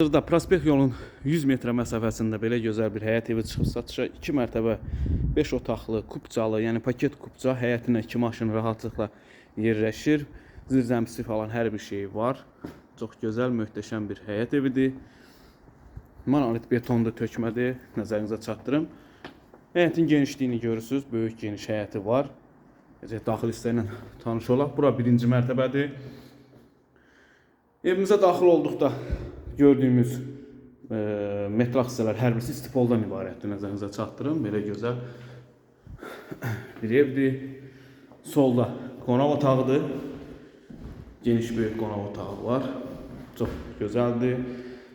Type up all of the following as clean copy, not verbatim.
Hazırda Prospekt yolun 100 metre məsafəsində belə gözəl bir həyət evi çıxıb satışa. 2 mərtəbə 5 otaqlı, kupcalı, yəni paket kupca, həyətinə 2 maşın rahatlıqla yerləşir. Zirzəmisi falan hər bir şeyi var. Çox gözəl, möhtəşəm bir həyət evidir. Monolit betonlu tökmədir, nəzərinizə çatdırım. Həyətin genişliyini görürsünüz, böyük geniş həyəti var. Daxil hissəylə tanış olaq. Bura 1-ci mərtəbədir. Evimizə daxil olduqda gördüyümüz metral hissələr hər birisi istipoldan ibarətdir. Nəzərinizə çatdırım. Belə gözəl bir evdir. Solda qonaq otağıdır. Geniş böyük qonaq otağı var. Çox gözəldir.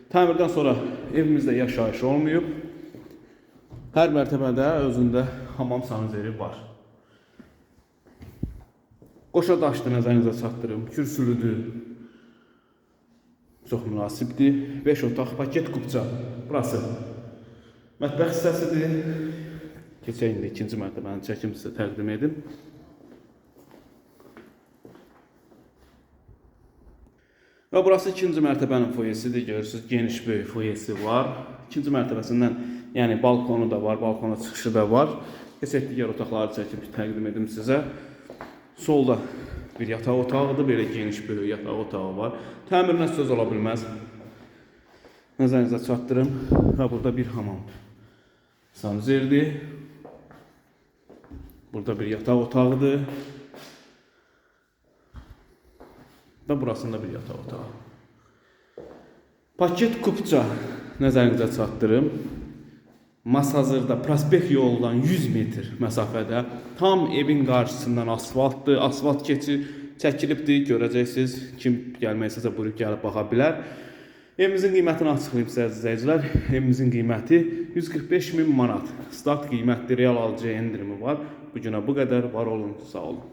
Təmirdən sonra evimizdə yaşayış olmayıb. Hər mərtəbədə özündə hamam saniteri var. Qoşa daşdır, nəzərinizə çatdırım. Kürsülüdür. Çox münasibdir. 5 otaq, paket kupça. Burası mətbəx hissəsidir. Keçək indi ikinci mərtəbənin çəkim sizə təqdim edim. Və burası ikinci mərtəbənin foyesidir. Görürsünüz, geniş böyük foyesi var. İkinci mərtəbəsindən, yəni balkonu da var, balkona çıxışı da var. Keçək digər otaqları çəkib təqdim edim sizə. Solda bir yataq otağıdır, belə geniş böyük yataq otağı var. Təmirinə söz ola bilməz. Nəzərinizə çatdırım. Və burada bir hamam sanuzerdir. Burada bir yataq otağıdır. Və burasında bir yataq otağı. Paket kupça nəzərinizə çatdırım. Masazırda Prospekt yoldan 100 metr məsafədə tam evin qarşısından asfaltdır. Asfalt çəkilibdir, görəcəksiniz. Kim gəlmək istəsə buyurub gəlib baxa bilər. Evimizin qiymətini açıqlayım sizə izləyicilər. Evimizin qiyməti 145.000 manat. Start qiymətli, real alıcıya endirimi var. Bu günə bu qədər. Var olun, sağ olun.